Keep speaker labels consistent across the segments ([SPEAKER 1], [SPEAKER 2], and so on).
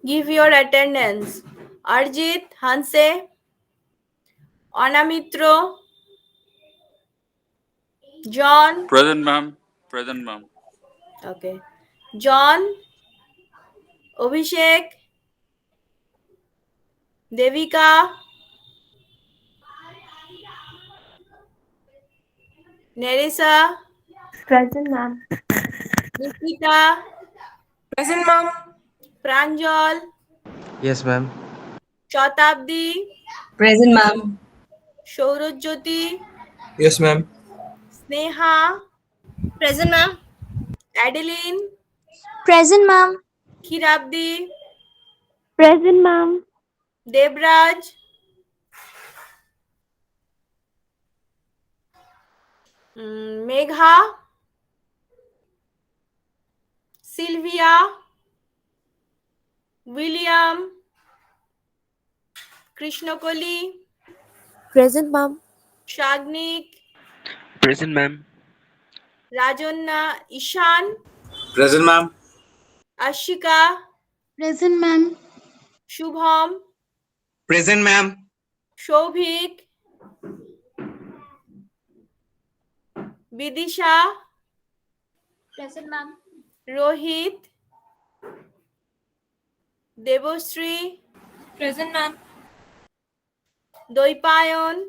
[SPEAKER 1] give your attendance. Arjit, Hanse, Anamitro, John.
[SPEAKER 2] Present, ma'am. Present, ma'am.
[SPEAKER 1] Okay. John, Abhishek, Devika, Nerissa,
[SPEAKER 3] Present, ma'am.
[SPEAKER 1] Nikita,
[SPEAKER 3] Present, ma'am.
[SPEAKER 1] Pranjal,
[SPEAKER 4] Yes, ma'am.
[SPEAKER 1] Shatabdi,
[SPEAKER 5] Present, ma'am.
[SPEAKER 1] Shaurajyoti,
[SPEAKER 6] Yes, ma'am.
[SPEAKER 1] Sneha,
[SPEAKER 5] Present, ma'am.
[SPEAKER 1] Adeline,
[SPEAKER 5] Present, ma'am.
[SPEAKER 1] Khirabdi,
[SPEAKER 3] Present, ma'am.
[SPEAKER 1] Debraj, Megha, Sylvia, William, Krishnakoli,
[SPEAKER 5] Present, ma'am.
[SPEAKER 1] Shagnik,
[SPEAKER 4] Present, ma'am.
[SPEAKER 1] Rajonna, Ishan,
[SPEAKER 6] Present, ma'am.
[SPEAKER 1] Ashika,
[SPEAKER 5] Present, ma'am.
[SPEAKER 1] Shubham,
[SPEAKER 6] Present, ma'am.
[SPEAKER 1] Shobhik, Vidisha,
[SPEAKER 5] Present, ma'am.
[SPEAKER 1] Rohit, Deboshree,
[SPEAKER 3] Present, ma'am.
[SPEAKER 1] Doipayon,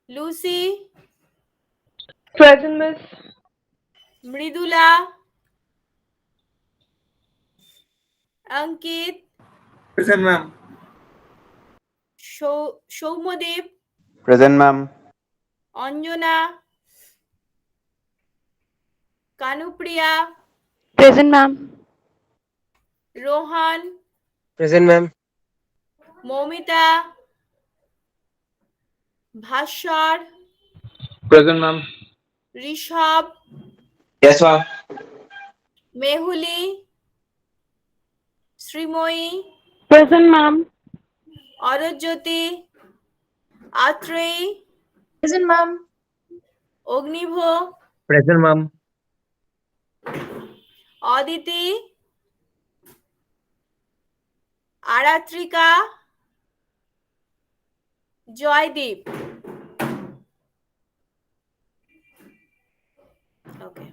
[SPEAKER 1] Lucy,
[SPEAKER 3] Present, miss.
[SPEAKER 1] Mridula, Ankit,
[SPEAKER 6] Present, ma'am.
[SPEAKER 1] Shaumadip,
[SPEAKER 7] Present, ma'am.
[SPEAKER 1] Anjana, Kanupriya,
[SPEAKER 3] Present, ma'am.
[SPEAKER 1] Rohan,
[SPEAKER 4] Present, ma'am.
[SPEAKER 1] Momita, Bhashar,
[SPEAKER 6] Present, ma'am.
[SPEAKER 1] Rishabh,
[SPEAKER 6] Yes, ma'am.
[SPEAKER 1] Mehuli, Srimoyi,
[SPEAKER 3] Present, ma'am.
[SPEAKER 1] Arajyoti, Atrey,
[SPEAKER 5] Present, ma'am.
[SPEAKER 1] Ognibho,
[SPEAKER 4] Present, ma'am.
[SPEAKER 1] Aditi, Aratrika, Joydeep. Okay.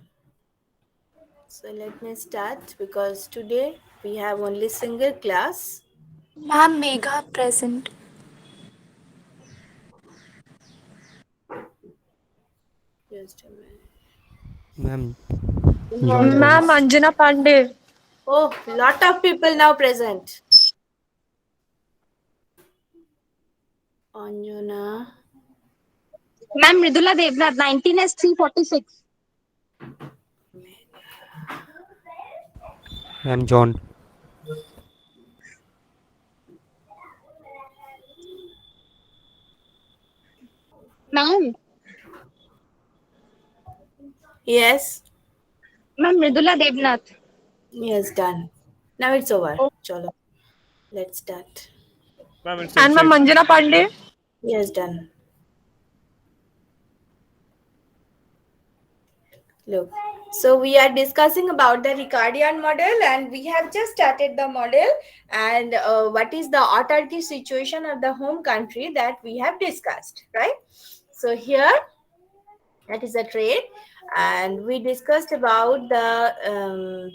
[SPEAKER 1] So let me start because today we have only single class.
[SPEAKER 3] Ma'am, Megha, present.
[SPEAKER 1] Just a minute.
[SPEAKER 4] Ma'am.
[SPEAKER 3] Ma'am, Anjana Pandey.
[SPEAKER 1] Oh, lot of people now present. Anjana.
[SPEAKER 5] Ma'am, Mridula Devnath, 19 S 346.
[SPEAKER 4] Ma'am, John.
[SPEAKER 5] Ma'am.
[SPEAKER 1] Yes.
[SPEAKER 5] Ma'am, Mridula Devnath.
[SPEAKER 1] Yes, done. Now it's over. Chalo. Let's start.
[SPEAKER 3] And ma'am, Anjana Pandey.
[SPEAKER 1] Yes, done. Look, so we are discussing about the Ricardian model and we have just started the model and what is the autarky situation of the home country that we have discussed, right? So here, that is a trade and we discussed about the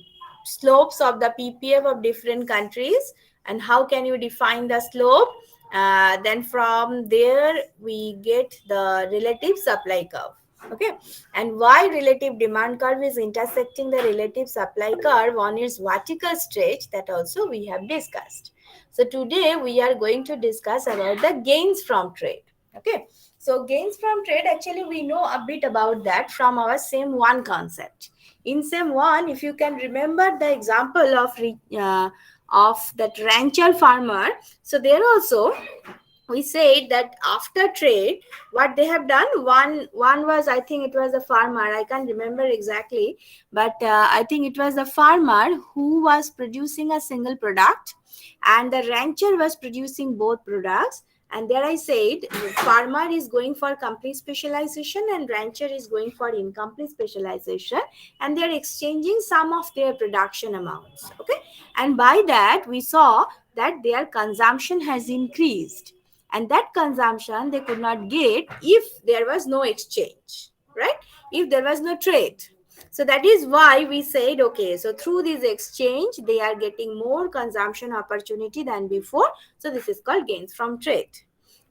[SPEAKER 1] slopes of the ppf of different countries and how can you define the slope. Then from there we get the relative supply curve. Okay, and why relative demand curve is intersecting the relative supply curve on its vertical stretch, that also we have discussed. So today we are going to discuss about the gains from trade. Okay, so gains from trade, actually we know a bit about that from our same one concept. In same one, if you can remember the example of that rancher farmer, so there also we said that after trade what they have done, one was, I think it was a farmer, I can't remember exactly, but I think it was the farmer who was producing a single product and the rancher was producing both products, And there I said farmer is going for complete specialization and rancher is going for incomplete specialization, and they are exchanging some of their production amounts. Okay, and by that we saw that their consumption has increased, and that consumption they could not get if there was no exchange, right? If there was no trade. So that is why we said, okay, so through this exchange they are getting more consumption opportunity than before. So this is called gains from trade.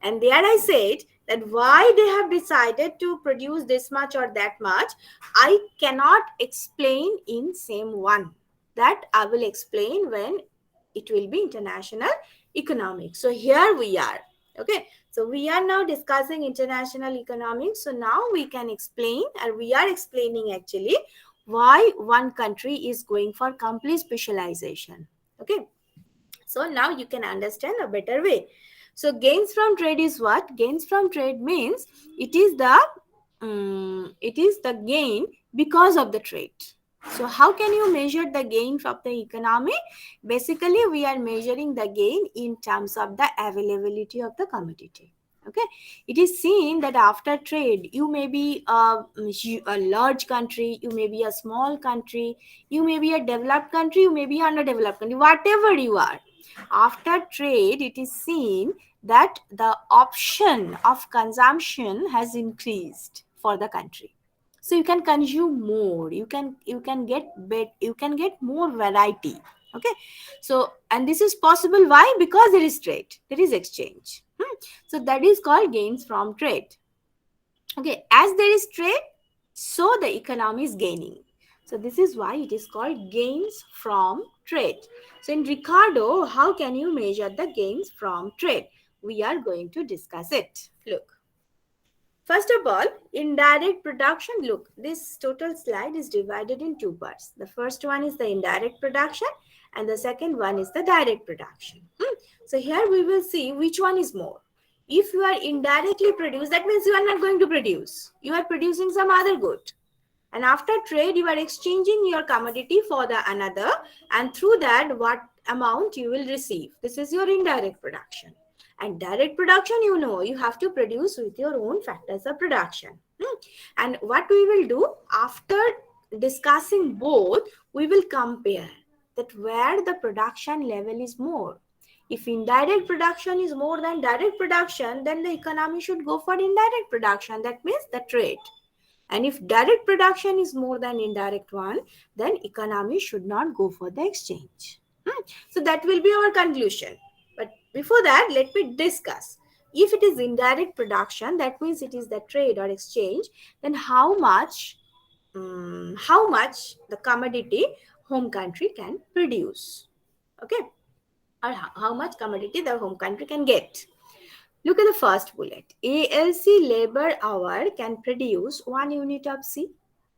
[SPEAKER 1] And there I said that why they have decided to produce this much or that much, I cannot explain in same one. That I will explain when it will be international economics. So here we are. Okay, so we are now discussing international economics. So now we can explain, and we are explaining actually why one country is going for complete specialization. Okay, so now you can understand a better way. So gains from trade is what? Gains from trade means it is the gain because of the trade. So how can you measure the gain from the economy? Basically, we are measuring the gain in terms of the availability of the commodity. Okay, it is seen that after trade, you may be a large country, you may be a small country, you may be a developed country, you may be underdeveloped country, whatever you are. After trade, it is seen that the option of consumption has increased for the country. So you can consume more, you can get more variety. Okay, so and this is possible, why? Because there is trade, there is exchange. So that is called gains from trade. Okay, as there is trade, so the economy is gaining. So this is why it is called gains from trade. So in Ricardo, how can you measure the gains from trade? We are going to discuss it. Look. First of all, indirect production. Look, this total slide is divided in two parts. The first one is the indirect production and the second one is the direct production. So here we will see which one is more. If you are indirectly produced, that means you are not going to produce. You are producing some other good. And after trade, you are exchanging your commodity for the another, and through that, what amount you will receive. This is your indirect production. And direct production, you know, you have to produce with your own factors of production. And what we will do after discussing both, we will compare that where the production level is more. If indirect production is more than direct production, then the economy should go for indirect production. That means the trade. And if direct production is more than indirect one, then economy should not go for the exchange. So that will be our conclusion. But before that, let me discuss. If it is indirect production, that means it is the trade or exchange, then how much the commodity home country can produce. Okay, or how much commodity the home country can get. Look at the first bullet. ALC labor hour can produce 1 unit of C.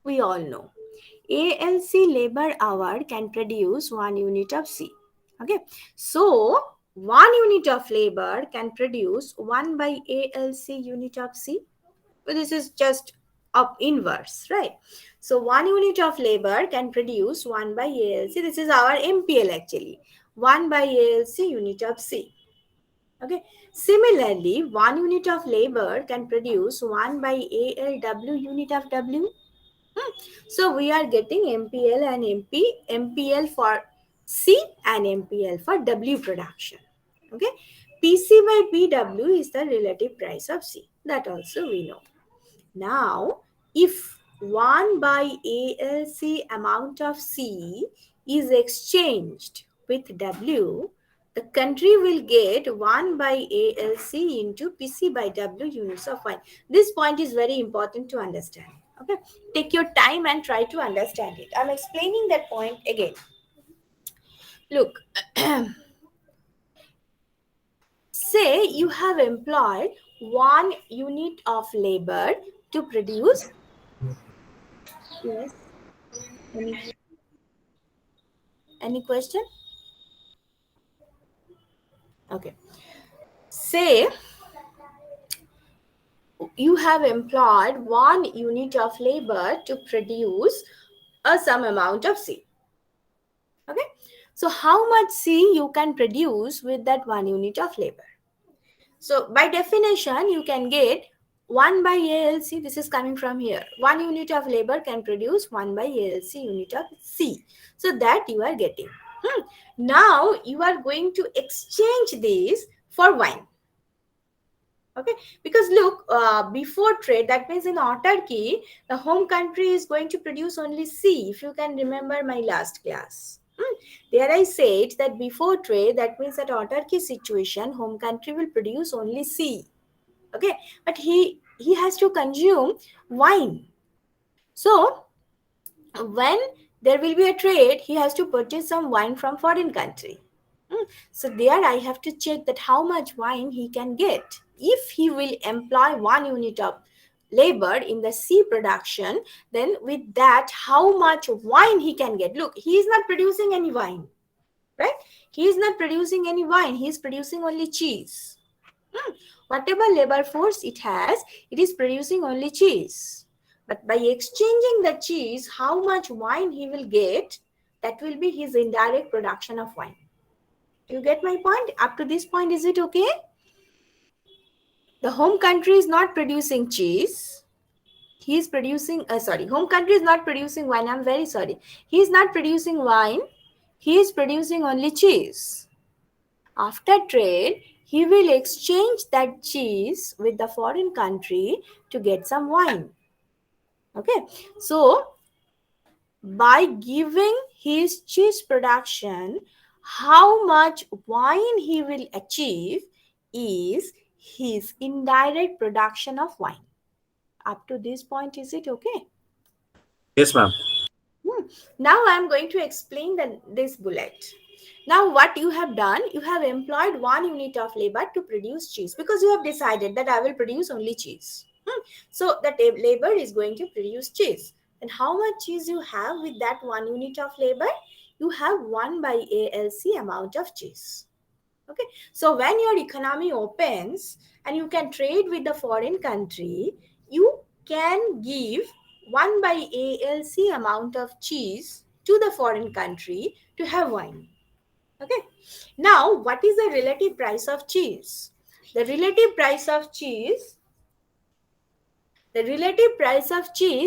[SPEAKER 1] We all know. ALC labor hour can produce 1 unit of C. Okay, so 1 unit of labor can produce 1 by ALC unit of C. So this is just up inverse, right? So 1 unit of labor can produce 1 by ALC. This is our MPL actually. 1 by ALC unit of C. Okay. Similarly, 1 unit of labor can produce 1 by ALW unit of W. So we are getting MPL and MPL for C and MPL for W production. Okay. PC by PW is the relative price of C. That also we know. Now, if 1 by ALC amount of C is exchanged with W, the country will get 1 by ALC into PC by W units of wine. This point is very important to understand. Okay, take your time and try to understand it. I'm explaining that point again. Look, say you have employed 1 unit of labor to produce. Yes. Any question? Okay. Say you have employed 1 unit of labor to produce some amount of C. Okay. So how much C you can produce with that 1 unit of labor? So by definition, you can get 1 by ALC. This is coming from here. 1 unit of labor can produce 1 by ALC unit of C. So that you are getting. Now you are going to exchange this for wine. Okay, because look, before trade, that means in autarky, the home country is going to produce only C, if you can remember my last class. There I said that before trade, that means that autarky situation, home country will produce only C. Okay, but he has to consume wine. So when there will be a trade, he has to purchase some wine from foreign country. So there I have to check that how much wine he can get. If he will employ 1 unit of labor in the C production, then with that, how much wine he can get. Look, he is not producing any wine, right? He is not producing any wine. He is producing only cheese. Whatever labor force it has, it is producing only cheese. But by exchanging the cheese, how much wine he will get, that will be his indirect production of wine. You get my point? Up to this point, is it okay? The home country is not producing cheese. He is producing, home country is not producing wine. I'm very sorry. He is not producing wine. He is producing only cheese. After trade, he will exchange that cheese with the foreign country to get some wine. Okay. So, by giving his cheese production, how much wine he will achieve is his indirect production of wine. Up to this point, is it okay?
[SPEAKER 6] Yes, ma'am.
[SPEAKER 1] Now I am going to explain this bullet. Now what you have done, you have employed 1 unit of labor to produce cheese because you have decided that I will produce only cheese. So that labor is going to produce cheese. And how much cheese you have with that 1 unit of labor? You have 1 by ALC amount of cheese. Okay. So when your economy opens and you can trade with the foreign country, you can give 1 by ALC amount of cheese to the foreign country to have wine. Okay. Now, what is the relative price of cheese? The relative price of cheese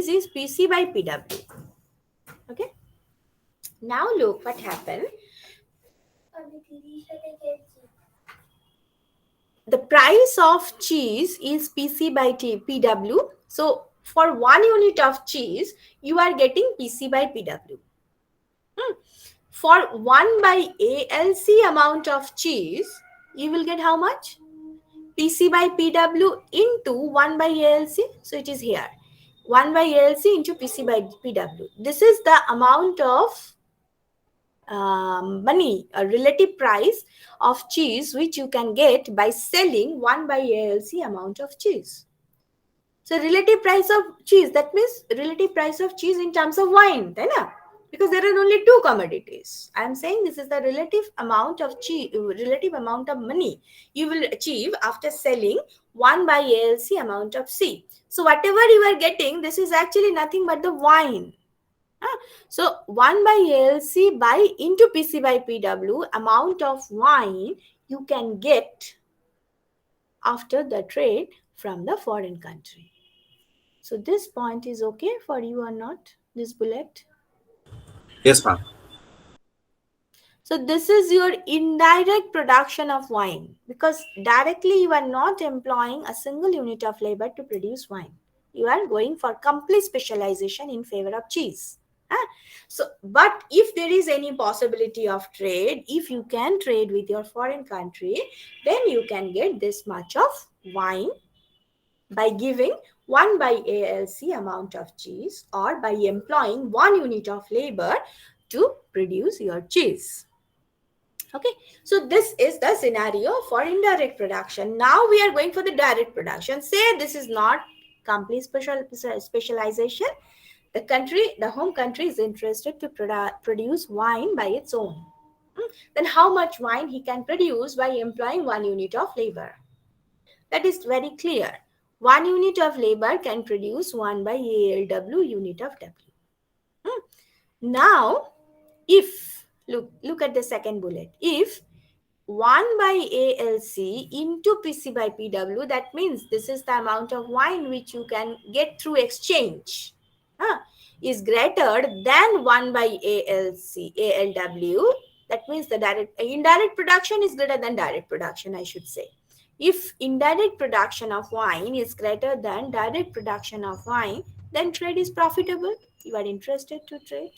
[SPEAKER 1] is PC by PW. Okay. Now look what happened. The price of cheese is PC by PW. So for 1 unit of cheese, you are getting PC by PW. For 1 by ALC amount of cheese, you will get how much? PC by PW into 1 by ALC. So it is here. 1 by ALC into PC by PW. This is the amount of money, a relative price of cheese which you can get by selling 1 by ALC amount of cheese. So relative price of cheese, that means relative price of cheese in terms of wine, right? Because there are only 2 commodities. I am saying this is the relative amount of money you will achieve after selling 1 by ALC amount of C. So whatever you are getting, this is actually nothing but the wine. So 1 by ALC by into PC by PW amount of wine you can get after the trade from the foreign country. So this point is okay for you or not, this bullet?
[SPEAKER 6] Yes, ma'am.
[SPEAKER 1] So this is your indirect production of wine, because directly you are not employing a single unit of labor to produce wine. You are going for complete specialization in favor of cheese. So, but if there is any possibility of trade, if you can trade with your foreign country, then you can get this much of wine by giving 1 by ALC amount of cheese or by employing 1 unit of labor to produce your cheese. Okay, so this is the scenario for indirect production. Now we are going for the direct production. Say this is not complete specialization. The home country is interested to produce wine by its own. Then how much wine he can produce by employing 1 unit of labor? That is very clear. 1 unit of labor can produce 1 by ALW unit of W. Now, if, look at the second bullet. If 1 by ALC into PC by PW. That means this is the amount of wine which you can get through exchange. Is greater than 1 by ALW. That means the indirect production is greater than direct production, I should say. If indirect production of wine is greater than direct production of wine, then trade is profitable. You are interested to trade.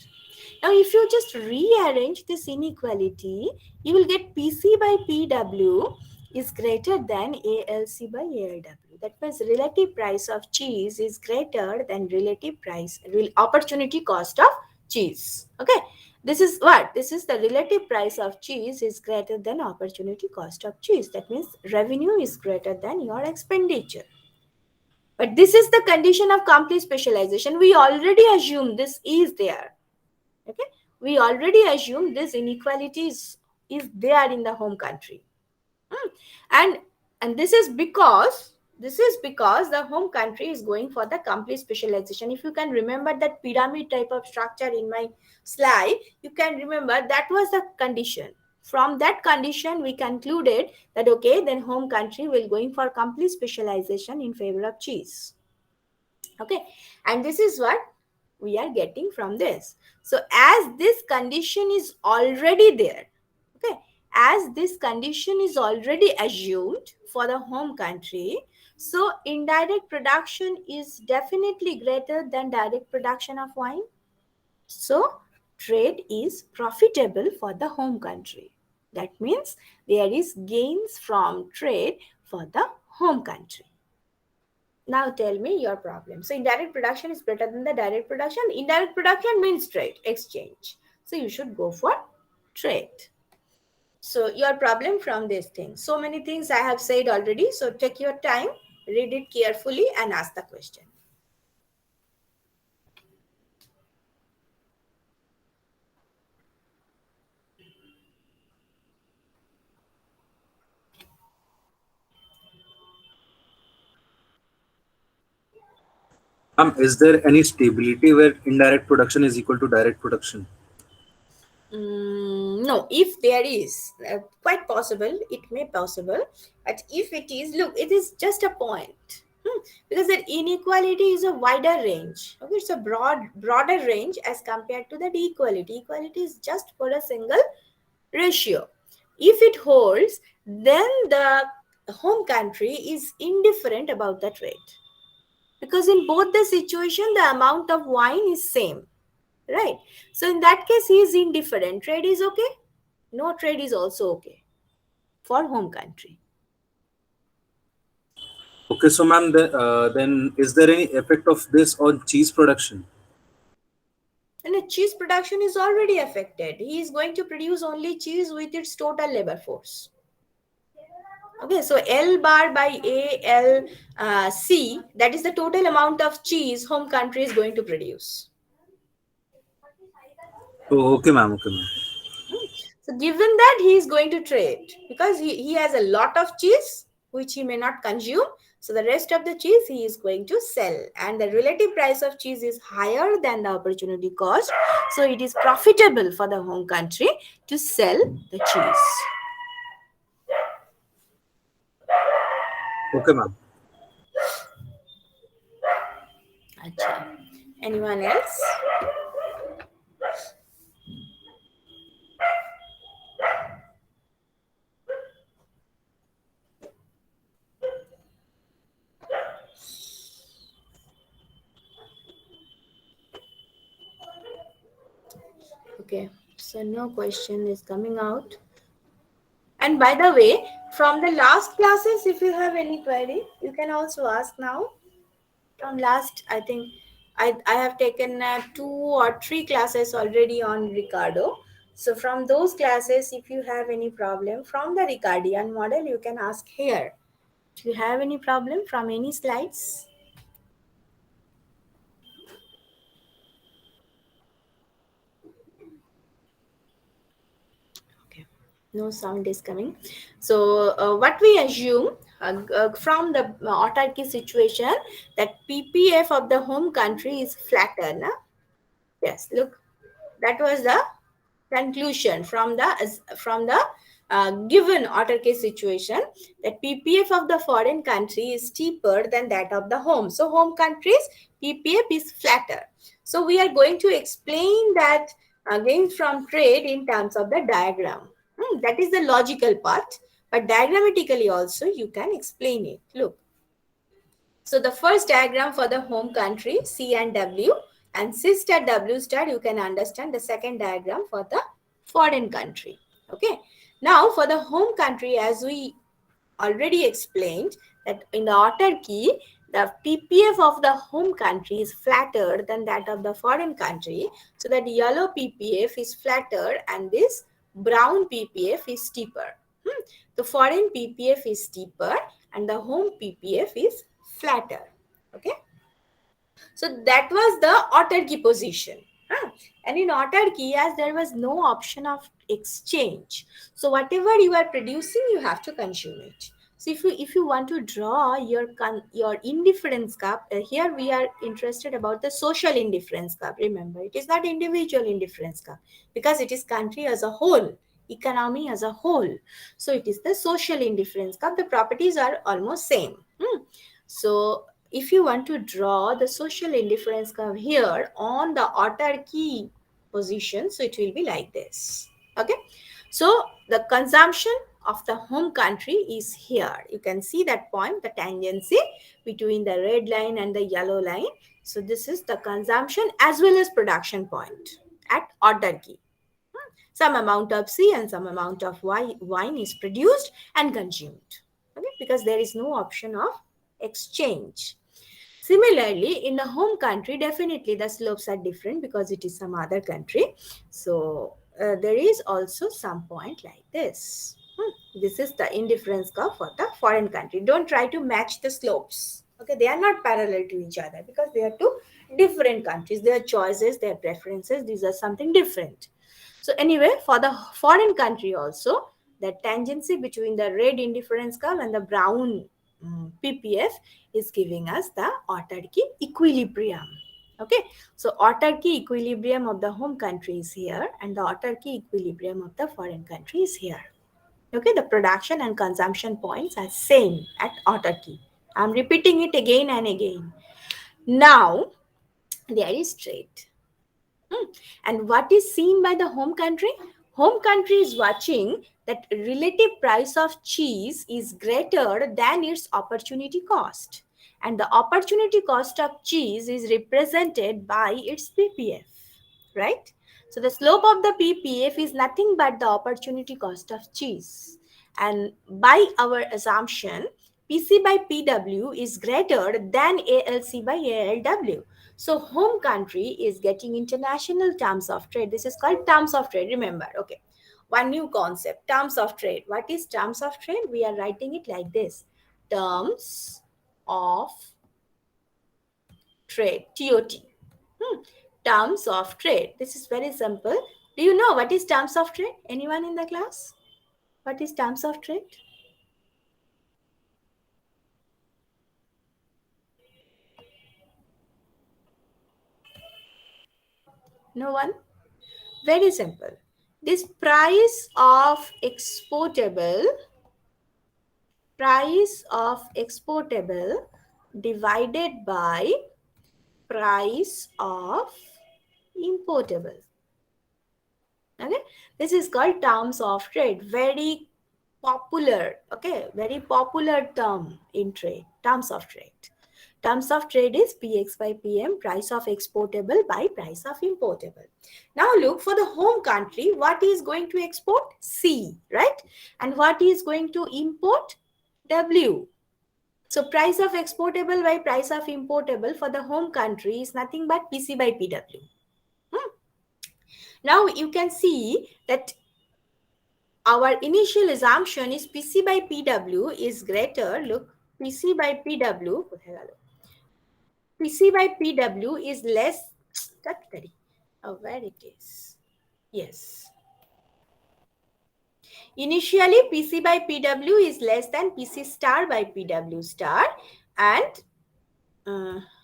[SPEAKER 1] Now, if you just rearrange this inequality, you will get PC by PW is greater than ALC by ALW. That means relative price of cheese is greater than relative price, opportunity cost of cheese. Okay. This is what? This is the relative price of cheese is greater than opportunity cost of cheese. That means revenue is greater than your expenditure. But this is the condition of complete specialization. We already assume this is there. Okay, we already assume this inequality is there in the home country, and this is because the home country is going for the complete specialization. If you can remember that pyramid type of structure in my slide, you can remember that was the condition. From that condition, we concluded that okay, then home country will going for complete specialization in favor of cheese. Okay, and this is what we are getting from this. So as this condition is already there, okay, as this condition is already assumed for the home country, so indirect production is definitely greater than direct production of wine. So trade is profitable for the home country. That means there is gains from trade for the home country. Now tell me your problem. So indirect production is better than the direct production. Indirect production means trade, exchange. So you should go for trade. So your problem from this thing. So many things I have said already. So take your time, read it carefully and ask the question.
[SPEAKER 6] Is there any stability where indirect production is equal to direct production?
[SPEAKER 1] No, if there is, quite possible, it may possible, but if it is, look, it is just a point, because that inequality is a wider range. Okay, it's a broader range as compared to that equality. Equality is just for a single ratio. If it holds, then the home country is indifferent about the trade, because in both the situation, the amount of wine is same. Right. So in that case, he is indifferent. Trade is okay. No trade is also okay for home country.
[SPEAKER 6] Okay, so ma'am, then is there any effect of this on cheese production?
[SPEAKER 1] And the cheese production is already affected. He is going to produce only cheese with its total labor force. Okay, so L bar by C, that is the total amount of cheese home country is going to produce.
[SPEAKER 6] Oh, okay, ma'am. Okay, ma'am.
[SPEAKER 1] So given that he is going to trade, because he has a lot of cheese which he may not consume, so the rest of the cheese he is going to sell, and the relative price of cheese is higher than the opportunity cost, so it is profitable for the home country to sell the cheese.
[SPEAKER 6] Okay, ma'am.
[SPEAKER 1] Achha. Anyone else? Okay, so no question is coming out. And by the way, from the last classes, if you have any query, you can also ask now. From last, I think I have taken 2 or 3 classes already on Ricardo. So from those classes, if you have any problem from the Ricardian model, you can ask here. Do you have any problem from any slides? No sound is coming. So what we assume from the autarky situation, that PPF of the home country is flatter. Na? Yes, look, that was the conclusion from the given autarky situation, that PPF of the foreign country is steeper than that of the home. So home country's PPF is flatter. So we are going to explain that again from trade in terms of the diagram. That is the logical part, but diagrammatically also you can explain it. Look. So the first diagram for the home country, C and W, and C star W star, you can understand the second diagram for the foreign country. Okay. Now for the home country, as we already explained, that in the autarky, the PPF of the home country is flatter than that of the foreign country. So that yellow PPF is flatter and this brown PPF is steeper. The foreign PPF is steeper and the home PPF is flatter. Okay. So that was the autarky position. And in autarky, as there was no option of exchange, so whatever you are producing, you have to consume it. So if you want to draw your indifference curve, here we are interested about the social indifference curve. Remember, it is not individual indifference curve because it is country as a whole, economy as a whole. So it is the social indifference curve. The properties are almost same. So if you want to draw the social indifference curve here on the autarky position, so it will be like this. Okay. So the consumption of the home country is here. You can see that point, the tangency between the red line and the yellow line. So this is the consumption as well as production point at autarky. Some amount of C and some amount of wine is produced and consumed. Okay, because there is no option of exchange. Similarly, in the home country, definitely the slopes are different because it is some other country. So there is also some point like this. This is the indifference curve for the foreign country. Don't try to match the slopes. Okay, they are not parallel to each other because they are two different countries. Their choices, their preferences, these are something different. So anyway, for the foreign country also, the tangency between the red indifference curve and the brown PPF is giving us the autarky equilibrium. Okay, so autarky equilibrium of the home country is here and the autarky equilibrium of the foreign country is here. Okay, the production and consumption points are same at autarky. I'm repeating it again and again. Now, there is trade. And what is seen by the home country? Home country is watching that relative price of cheese is greater than its opportunity cost. And the opportunity cost of cheese is represented by its PPF, right? So the slope of the PPF is nothing but the opportunity cost of cheese. And by our assumption, PC by PW is greater than ALC by ALW. So home country is getting international terms of trade. This is called terms of trade. Remember, okay. One new concept, terms of trade. What is terms of trade? We are writing it like this. Terms of trade, TOT. Terms of trade. This is very simple. Do you know what is terms of trade? Anyone in the class? What is terms of trade? No one? Very simple. This price of exportable divided by price of importable. Okay, this is called terms of trade. Very popular, okay, very popular term in trade, terms of trade. Terms of trade is PX by PM, price of exportable by price of importable. Now look, for the home country, what is going to export? C, right? And what is going to import? W. So price of exportable by price of importable for the home country is nothing but PC by PW. Now you can see that our initial assumption is PC by PW is greater. Look, PC by PW. PC by PW is less. Oh, where it is? Yes. Initially, PC by PW is less than PC star by PW star. And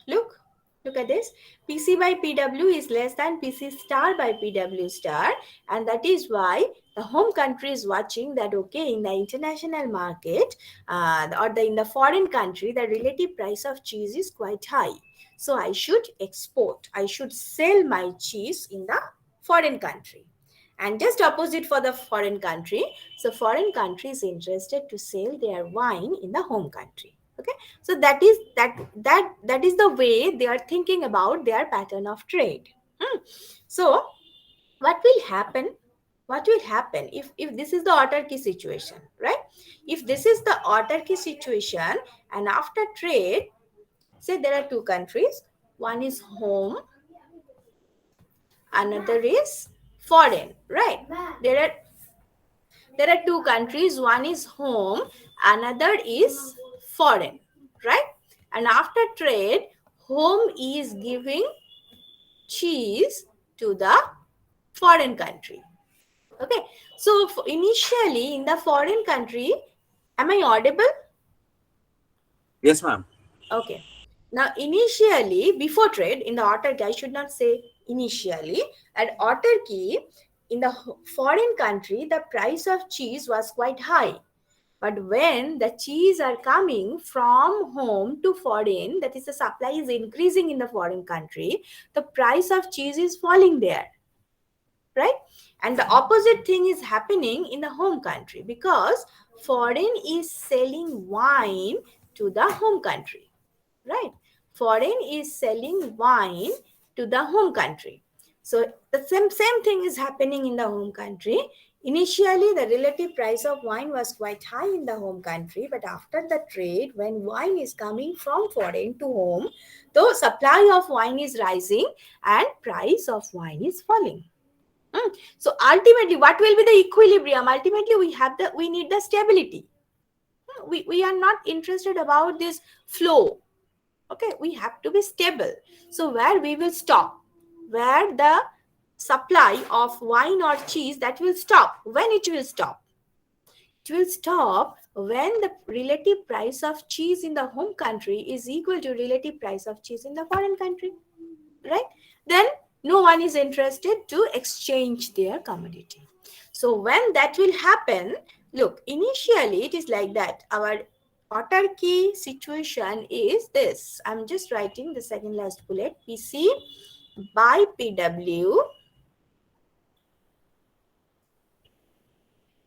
[SPEAKER 1] look, Look at this. PC by PW is less than PC star by PW star. And that is why the home country is watching that, okay, in the international market in the foreign country, the relative price of cheese is quite high. So I should export. I should sell my cheese in the foreign country. And just opposite for the foreign country. So foreign country is interested to sell their wine in the home country. Okay, so that is the way they are thinking about their pattern of trade. So what will happen if this is the autarky situation, right? If this is the autarky situation, and after trade, say there are two countries, one is home, another is foreign, right? There are two countries, one is home, another is foreign, right? And after trade, home is giving cheese to the foreign country. Okay, so initially in the foreign country, am I audible?
[SPEAKER 6] Yes, ma'am.
[SPEAKER 1] Okay. Now, initially, before trade, in the autarky, I should not say initially, at autarky, in the foreign country, the price of cheese was quite high. But when the cheese are coming from home to foreign, that is, the supply is increasing in the foreign country, the price of cheese is falling there, right? And the opposite thing is happening in the home country, because foreign is selling wine to the home country, right? Foreign is selling wine to the home country. So the same thing is happening in the home country. Initially, the relative price of wine was quite high in the home country, but after the trade, when wine is coming from foreign to home, the supply of wine is rising and price of wine is falling. So ultimately, what will be the equilibrium? Ultimately, we need the stability. We are not interested about this flow. Okay, we have to be stable. So where we will stop, where the supply of wine or cheese, that will stop. When it will stop? It will stop when the relative price of cheese in the home country is equal to relative price of cheese in the foreign country, right? Then no one is interested to exchange their commodity. So when that will happen, look, initially it is like that. Our autarky situation is this. I'm just writing the second last bullet. PC by PW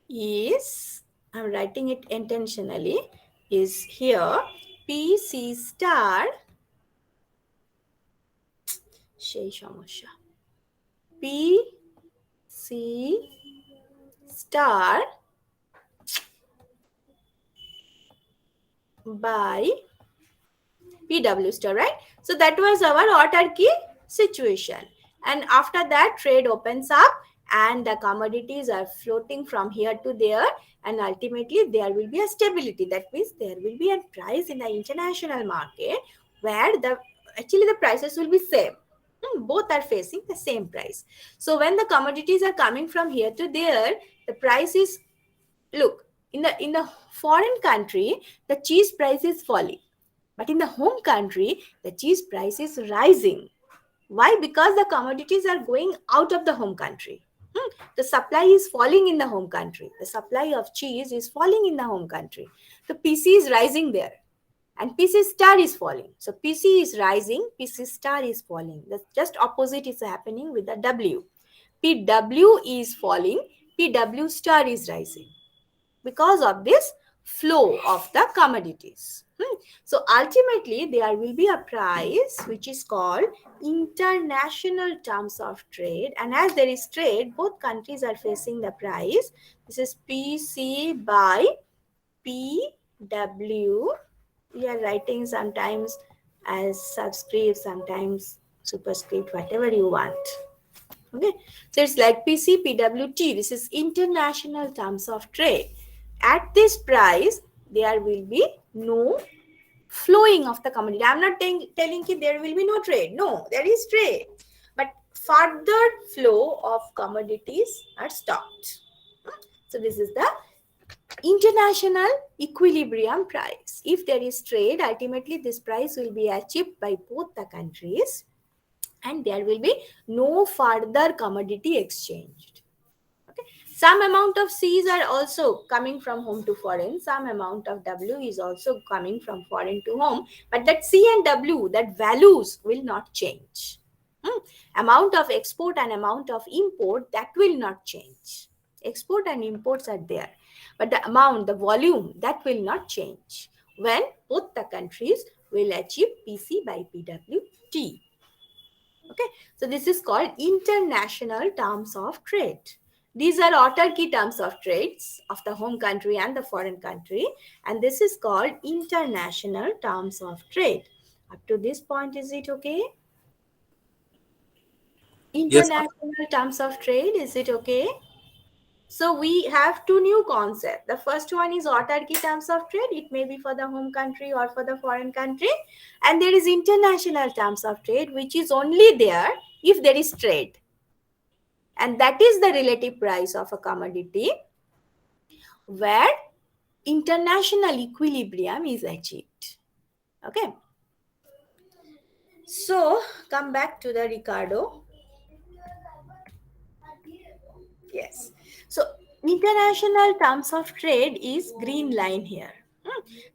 [SPEAKER 1] is, I'm writing it intentionally, is here PC star সেই সমস্যা PC star by PW star, right? So that was our autarky situation. And after that, trade opens up and the commodities are floating from here to there, and ultimately there will be a stability. That means there will be a price in the international market where actually the prices will be same. Both are facing the same price. So when the commodities are coming from here to there, the price is, look, in the foreign country, the cheese price is falling. But in the home country, the cheese price is rising. Why? Because the commodities are going out of the home country. The supply is falling in the home country. The supply of cheese is falling in the home country. The PC is rising there. And PC star is falling. So PC is rising, PC star is falling. The just opposite is happening with the W. PW is falling, PW star is rising. Because of this flow of the commodities. So ultimately, there will be a price which is called international terms of trade. And as there is trade, both countries are facing the price. This is PC by PW. We are writing sometimes as subscript, sometimes superscript, whatever you want. Okay, so it's like PC PWT. This is international terms of trade. At this price, there will be no flowing of the commodity. I'm not telling you there will be no trade. No, there is trade. But further flow of commodities are stopped. So this is the international equilibrium price. If there is trade, ultimately this price will be achieved by both the countries and there will be no further commodity exchanged. Okay. Some amount of C's are also coming from home to foreign. Some amount of W is also coming from foreign to home. But that C and W, that values will not change. Amount of export and amount of import, that will not change. Export and imports are there. But the amount, the volume, that will not change when both the countries will achieve PC by PWT. Okay, so this is called international terms of trade. These are autarky terms of trades of the home country and the foreign country, and this is called international terms of trade. Up to this point, is it okay?
[SPEAKER 6] Yes, ma'am.
[SPEAKER 1] International terms of trade, is it okay? So we have two new concepts. The first one is autarky terms of trade. It may be for the home country or for the foreign country. And there is international terms of trade, which is only there if there is trade. And that is the relative price of a commodity where international equilibrium is achieved. Okay. So come back to the Ricardo. Yes. So international terms of trade is green line here.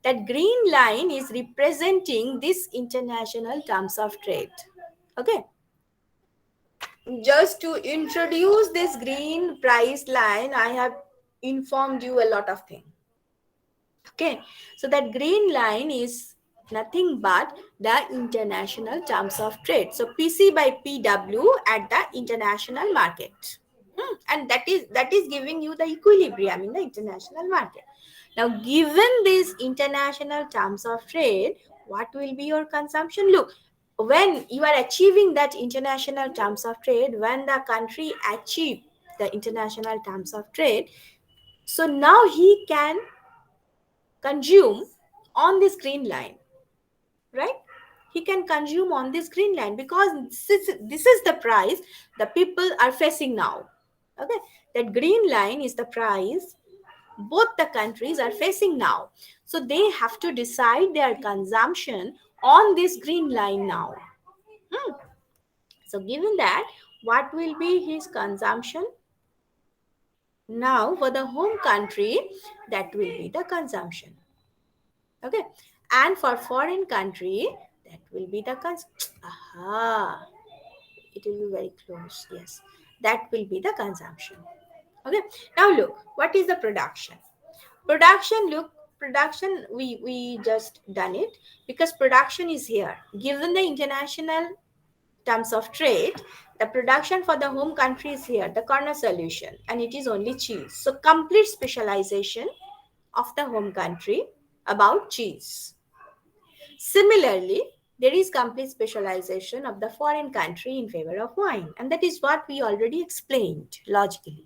[SPEAKER 1] That green line is representing this international terms of trade. Okay. Just to introduce this green price line, I have informed you a lot of things. Okay. So that green line is nothing but the international terms of trade. So PC by PW at the international market. And that is giving you the equilibrium in the international market. Now, given these international terms of trade, what will be your consumption? Look, when you are achieving that international terms of trade, when the country achieve the international terms of trade, so now he can consume on this green line, right? He can consume on this green line because this is the price the people are facing now. Okay, that green line is the price both the countries are facing now. So they have to decide their consumption on this green line now. So given that, what will be his consumption? Now for the home country, that will be the consumption. Okay, and for foreign country, that will be the aha, it will be very close. Yes, that will be the consumption. Okay, now look, what is the production? Production, we just done it because production is here. Given the international terms of trade, the production for the home country is here, the corner solution, and it is only cheese. So complete specialization of the home country about cheese. Similarly, there is complete specialization of the foreign country in favor of wine, and that is what we already explained logically.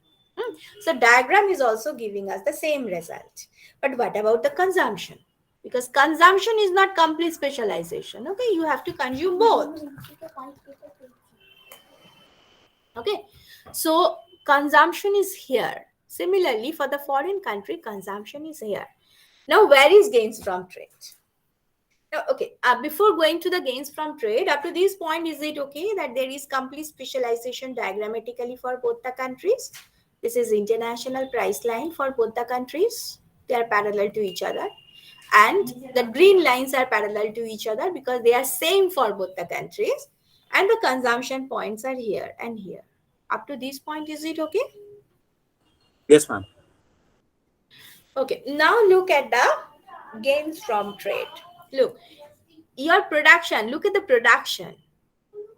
[SPEAKER 1] So diagram is also giving us the same result. But what about the consumption? Because consumption is not complete specialization. Okay, you have to consume both. Okay, so consumption is here. Similarly, for the foreign country, consumption is here. Now, where is gains from trade? Now, okay, before going to the gains from trade, up to this point, is it okay that there is complete specialization diagrammatically for both the countries? This is international price line for both the countries. They are parallel to each other. And the green lines are parallel to each other because they are same for both the countries. And the consumption points are here and here. Up to this point, is it okay?
[SPEAKER 6] Yes, ma'am.
[SPEAKER 1] Okay, now look at the gains from trade. Look, your production, look at the production.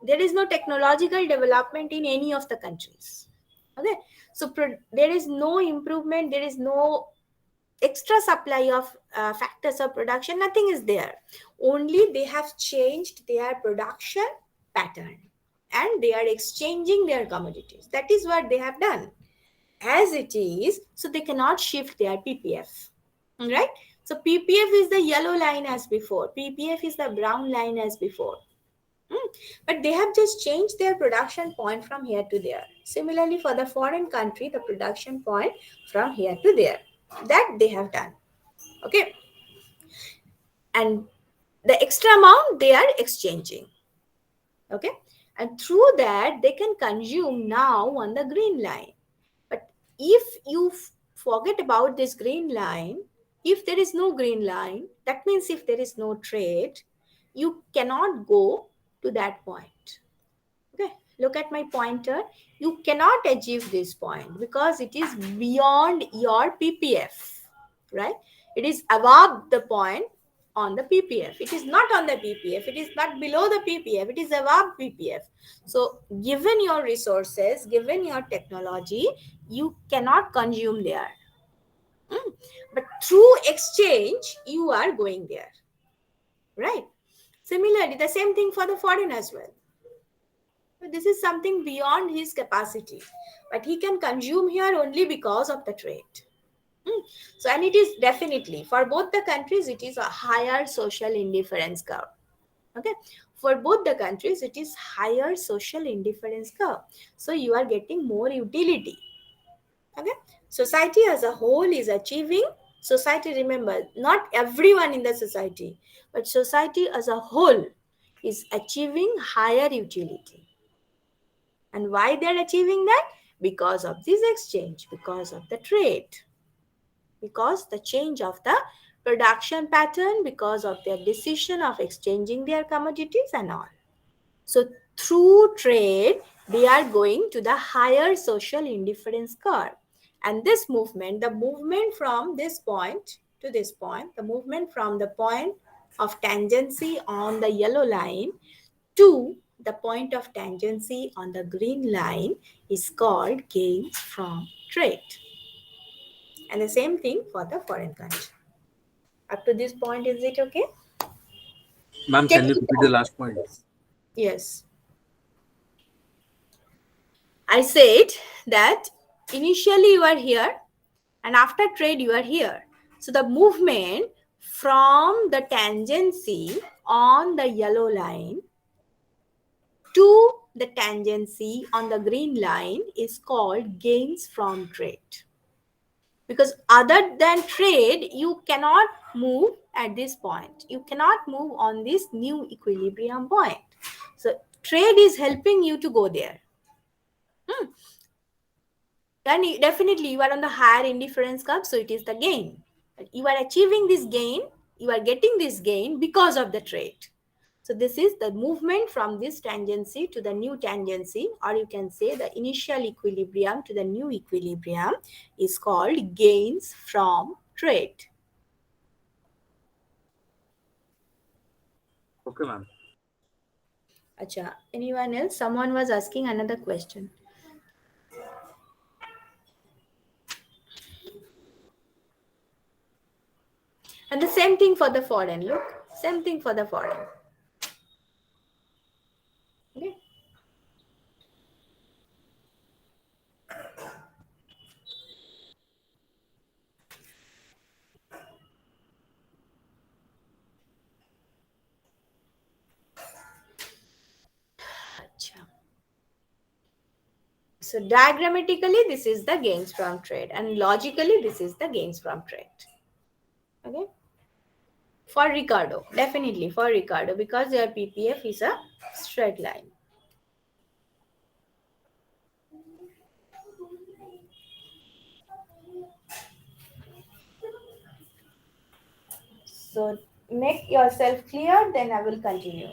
[SPEAKER 1] There is no technological development in any of the countries. Okay, so there is no improvement, there is no extra supply of factors of production, nothing is there. Only they have changed their production pattern and they are exchanging their commodities. That is what they have done. As it is, so they cannot shift their PPF, right? So PPF is the yellow line as before, PPF is the brown line as before. But they have just changed their production point from here to there. Similarly, for the foreign country, the production point from here to there. that they have done. Okay. And the extra amount they are exchanging. Okay. And through that, they can consume now on the green line. But if you forget about this green line, if there is no green line, that means if there is no trade, you cannot go to that point. Okay, look at my pointer. You cannot achieve this point because it is beyond your PPF, right? It is above the point on the PPF. It is not on the PPF. It is not below the PPF. It is above PPF. So given your resources, given your technology, you cannot consume there. But through exchange, you are going there, right? Similarly, the same thing for the foreign as well. This is something beyond his capacity, but he can consume here only because of the trade. So, and it is definitely for both the countries, it is a higher social indifference curve. Okay, for both the countries, it is higher social indifference curve. So, you are getting more utility. Okay, society as a whole is achieving. Society, remember, not everyone in the society, but society as a whole is achieving higher utility. And why they're achieving that? Because of this exchange, because of the trade, because the change of the production pattern, because of their decision of exchanging their commodities and all. So through trade, they are going to the higher social indifference curve. And this movement, the movement from this point to this point, the movement from the point of tangency on the yellow line to the point of tangency on the green line is called gains from trade. And the same thing for the foreign country. Up to this point, is it okay?
[SPEAKER 6] Ma'am, can you repeat the last point?
[SPEAKER 1] Yes. I said that initially you are here and after trade you are here. So the movement from the tangency on the yellow line to the tangency on the green line is called gains from trade. Because other than trade, you cannot move at this point. You cannot move on this new equilibrium point. So trade is helping you to go there. Then definitely you are on the higher indifference curve, so it is the gain. You are achieving this gain, you are getting this gain because of the trade. So this is the movement from this tangency to the new tangency, or you can say the initial equilibrium to the new equilibrium is called gains from trade.
[SPEAKER 6] Okay, ma'am.
[SPEAKER 1] Acha, anyone else? Someone was asking another question. And the same thing for the foreign. Look, same thing for the foreign. Okay. So diagrammatically, this is the gains from trade, and logically, this is the gains from trade. Okay. For Ricardo, definitely for Ricardo, because their PPF is a straight line. So make yourself clear, then I will continue.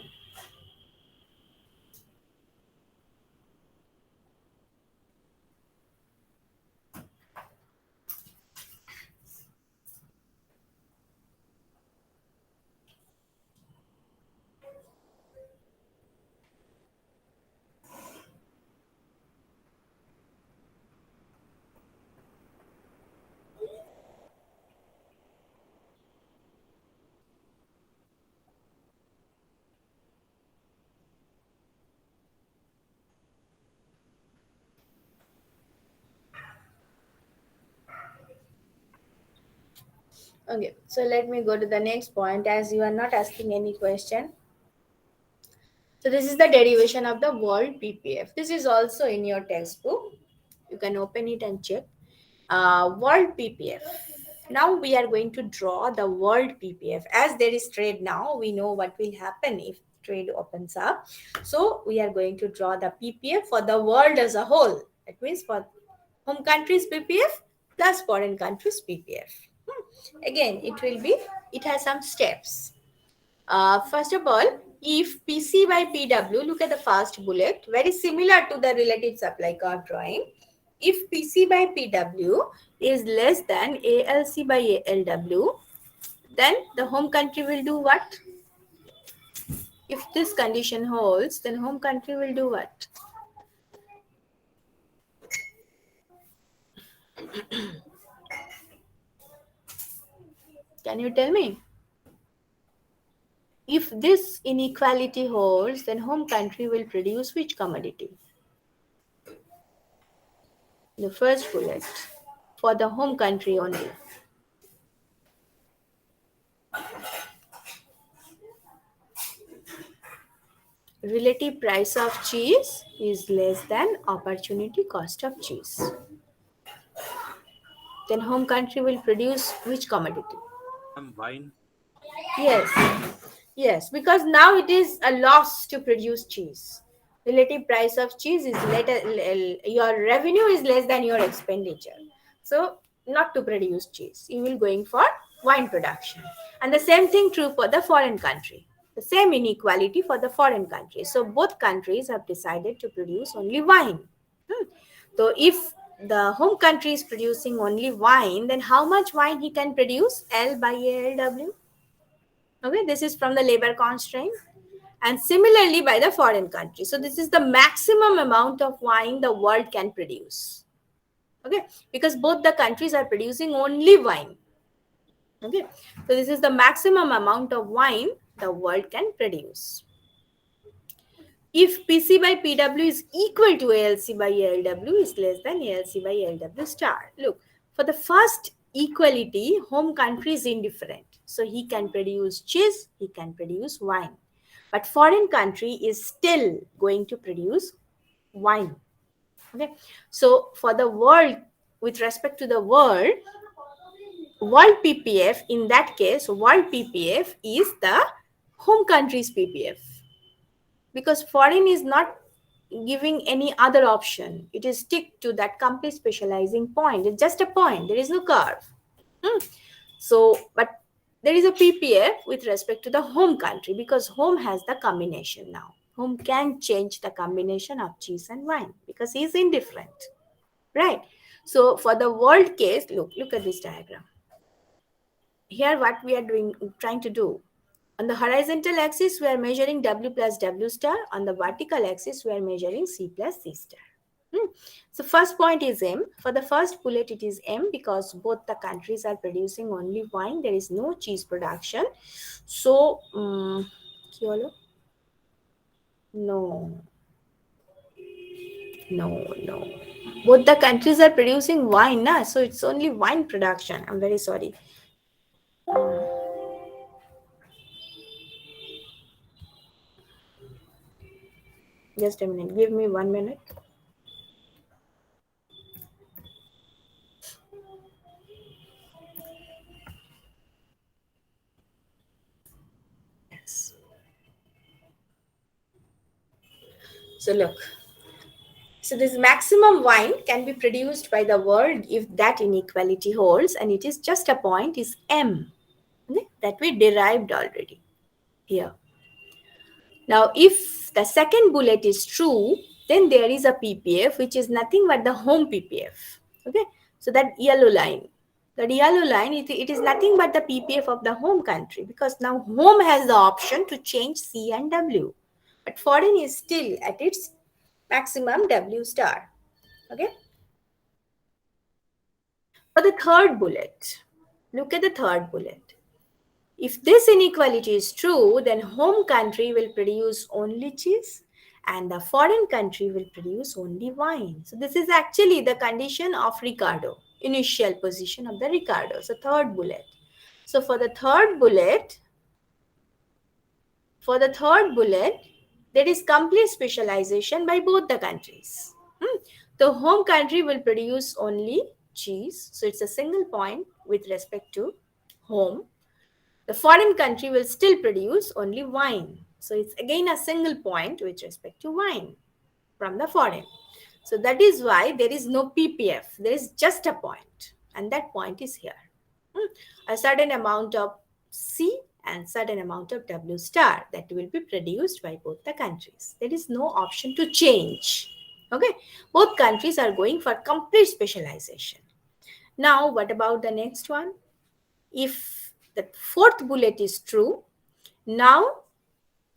[SPEAKER 1] Okay, so let me go to the next point as you are not asking any question. So this is the derivation of the world PPF. This is also in your textbook. You can open it and check. World PPF. Now we are going to draw the world PPF. As there is trade now, we know what will happen if trade opens up. So we are going to draw the PPF for the world as a whole. That means for home countries PPF plus foreign countries PPF. Again, it has some steps. First of all, if PC by PW, look at the first bullet, very similar to the relative supply curve drawing. If PC by PW is less than ALC by ALW, then the home country will do what? If this condition holds, then home country will do what? Can you tell me? If this inequality holds, then home country will produce which commodity? The first bullet for the home country only. Relative price of cheese is less than opportunity cost of cheese. Then home country will produce which commodity?
[SPEAKER 6] Wine.
[SPEAKER 1] Yes, because now it is a loss to produce cheese. Relative price of cheese is your revenue is less than your expenditure. So not to produce cheese, you will going for wine production. And the same thing true for the foreign country. The same inequality for the foreign country. So both countries have decided to produce only wine. So if the home country is producing only wine, then how much wine he can produce? L by ALW. Okay, this is from the labor constraint. And similarly by the foreign country. So this is the maximum amount of wine the world can produce. Okay, because both the countries are producing only wine. Okay, so this is the maximum amount of wine the world can produce. If PC by PW is equal to ALC by ALW is less than ALC by ALW star. Look, for the first equality, home country is indifferent. So he can produce cheese, he can produce wine. But foreign country is still going to produce wine. Okay, so for the world, with respect to the world PPF, in that case, world PPF is the home country's PPF. Because foreign is not giving any other option. It is stick to that complete specializing point. It's just a point. There is no curve. So, but there is a PPF with respect to the home country because home has the combination now. Home can change the combination of cheese and wine because he is indifferent, right? So for the world case, look at this diagram. Here what we are trying to do. On the horizontal axis, we are measuring W plus W star. On the vertical axis, we are measuring C plus C star. So first point is M. For the first bullet, it is M because both the countries are producing only wine. There is no cheese production. So, no. Both the countries are producing wine, na? So it's only wine production. I'm very sorry. Just a minute. Give me 1 minute. Yes. So look. So this maximum wine can be produced by the world if that inequality holds, and it is just a point is M. Okay? That we derived already here. Now, if the second bullet is true, then there is a PPF, which is nothing but the home PPF. Okay, so that yellow line, it is nothing but the PPF of the home country because now home has the option to change C and W, but foreign is still at its maximum W star. Okay. For the third bullet, look at the third bullet. If this inequality is true, then home country will produce only cheese and the foreign country will produce only wine. So this is actually the condition of Ricardo, initial position of the Ricardo. So third bullet. So for the third bullet, there is complete specialization by both the countries. The home country will produce only cheese. So it's a single point with respect to home. The foreign country will still produce only wine. So it's again a single point with respect to wine from the foreign. So that is why there is no PPF. There is just a point, and that point is here. A certain amount of C and certain amount of W star that will be produced by both the countries. There is no option to change. Okay, both countries are going for complete specialization. Now, what about the next one? If the fourth bullet is true, now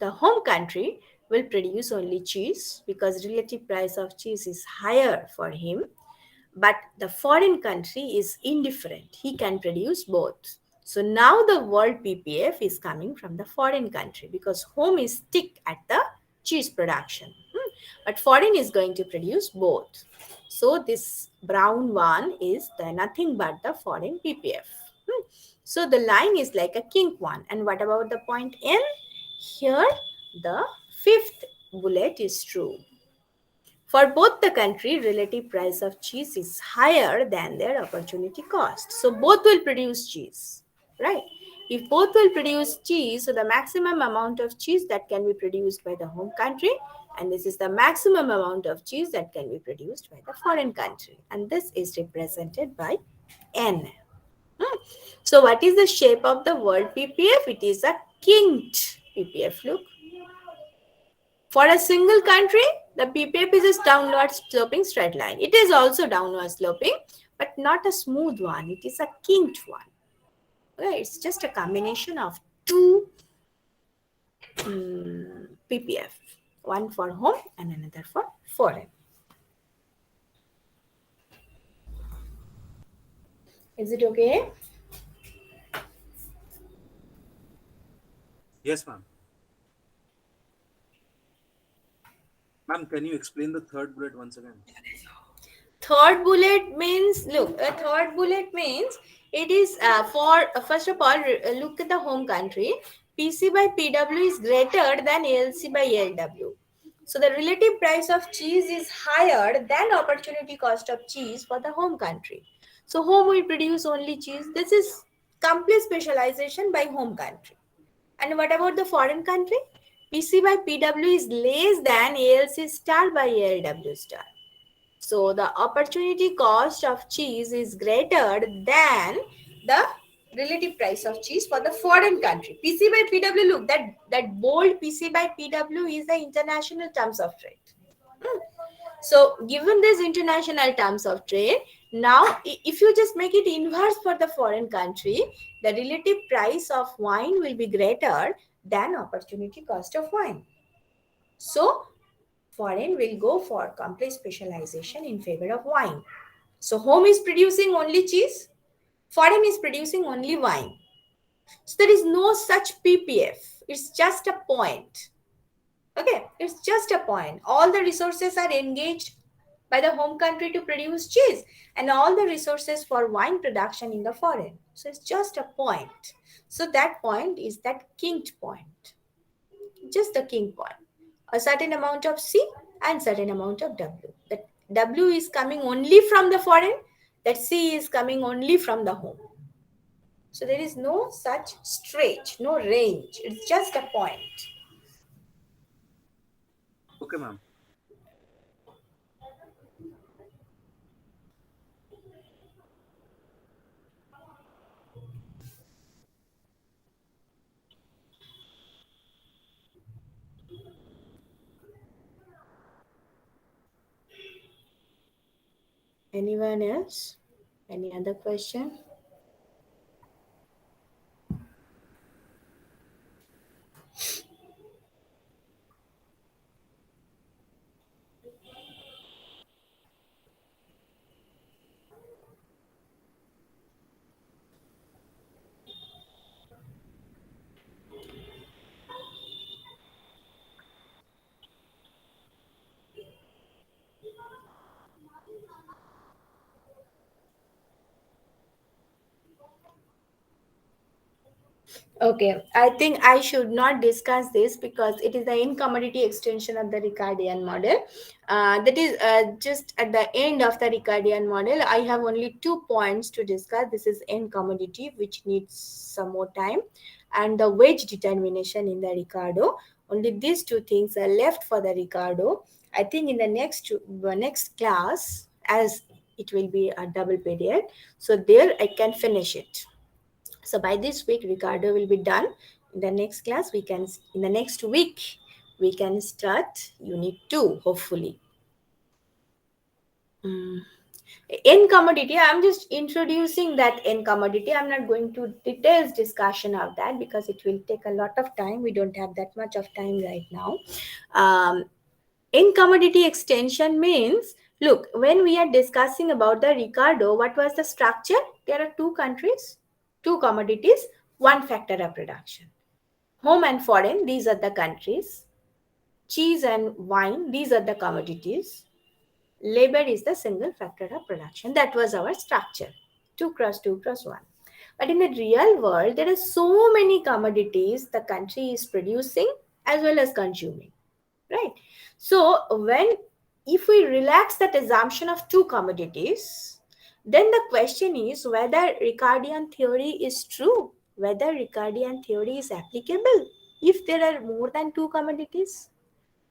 [SPEAKER 1] the home country will produce only cheese because relative price of cheese is higher for him, but the foreign country is indifferent. He can produce both. So now the world PPF is coming from the foreign country because home is stick at the cheese production. But foreign is going to produce both. So this brown one is nothing but the foreign PPF. So the line is like a kink one. And what about the point N? Here the fifth bullet is true. For both the country, relative price of cheese is higher than their opportunity cost. So both will produce cheese, right? If both will produce cheese, so the maximum amount of cheese that can be produced by the home country, and this is the maximum amount of cheese that can be produced by the foreign country. And this is represented by N. So what is the shape of the world PPF? It is a kinked PPF. Look. For a single country, the PPF is a downward sloping straight line. It is also downward sloping, but not a smooth one. It is a kinked one. Okay, it's just a combination of two PPF. One for home and another for foreign. Is it okay?
[SPEAKER 6] Yes, ma'am. Ma'am, can you explain the third bullet once again?
[SPEAKER 1] Third bullet means, look, a third bullet means it is for, first of all, look at the home country. PC by PW is greater than ALC by LW. So the relative price of cheese is higher than opportunity cost of cheese for the home country. So home will produce only cheese. This is complete specialization by home country. And what about the foreign country? PC by PW is less than ALC star by ALW star. So the opportunity cost of cheese is greater than the relative price of cheese for the foreign country. PC by PW, look, that bold PC by PW is the international terms of trade. So given this international terms of trade, now if you just make it inverse for the foreign country, the relative price of wine will be greater than opportunity cost of wine. So foreign will go for complete specialization in favor of wine. So home is producing only cheese, foreign is producing only wine. So there is no such PPF. It's just a point. Okay, it's just a point. All the resources are engaged by the home country to produce cheese and all the resources for wine production in the foreign. So it's just a point. So that point is that kinked point. Just the king point. A certain amount of C and certain amount of W. That W is coming only from the foreign, that C is coming only from the home. So there is no such stretch, no range. It's just a point.
[SPEAKER 6] Okay, ma'am.
[SPEAKER 1] Anyone else? Any other question? Okay, I think I should not discuss this because it is the in-commodity extension of the Ricardian model. That is just at the end of the Ricardian model. I have only 2 points to discuss. This is in-commodity, which needs some more time, and the wage determination in the Ricardo. Only these two things are left for the Ricardo. I think in the next class, as it will be a double period, so there I can finish it. So by this week, Ricardo will be done. In the next class, in the next week, we can start Unit 2, hopefully. In commodity, I'm just introducing that in commodity. I'm not going to details discussion of that because it will take a lot of time. We don't have that much of time right now. In commodity extension means, look, when we are discussing about the Ricardo, what was the structure? There are two countries, two commodities, one factor of production. Home and foreign, these are the countries. Cheese and wine, these are the commodities. Labor is the single factor of production. That was our structure, 2 cross 2 cross 1. But in the real world, there are so many commodities the country is producing as well as consuming, right? So if we relax that assumption of two commodities, then the question is whether Ricardian theory is true, whether Ricardian theory is applicable if there are more than two commodities.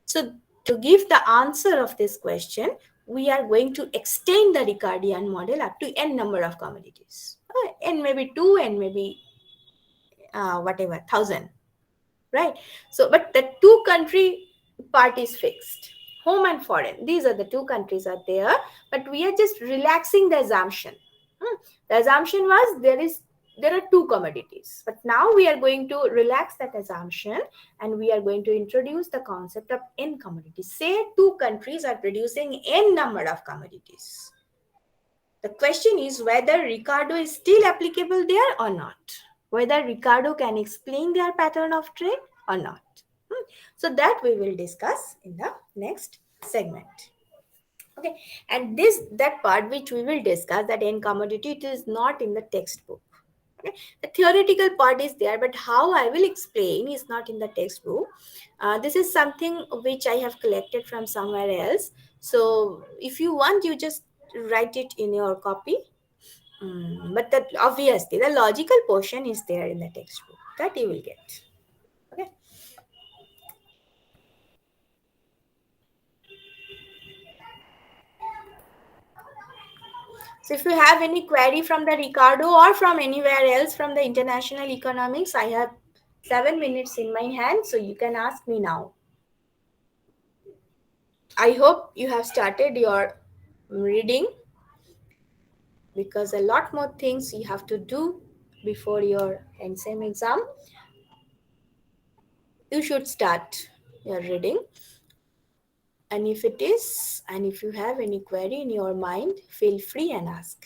[SPEAKER 1] So to give the answer of this question, we are going to extend the Ricardian model up to n number of commodities. N maybe 2, n maybe whatever, 1,000, right? So, but the two country part is fixed. Home and foreign, these are the two countries are there, but we are just relaxing the assumption. The assumption was there are two commodities, but now we are going to relax that assumption and we are going to introduce the concept of n commodities. Say two countries are producing n number of commodities. The question is whether Ricardo is still applicable there or not, whether Ricardo can explain their pattern of trade or not. So that we will discuss in the next segment. Okay, and that part which we will discuss, that in commodity, it is not in the textbook. Okay? The theoretical part is there, but how I will explain is not in the textbook. This is something which I have collected from somewhere else. So if you want, you just write it in your copy. But that obviously the logical portion is there in the textbook that you will get. Okay. So if you have any query from the Ricardo or from anywhere else from the international economics, I have 7 minutes in my hand, so you can ask me now. I hope you have started your reading because a lot more things you have to do before your NSEM exam. You should start your reading. And if you have any query in your mind, feel free and ask.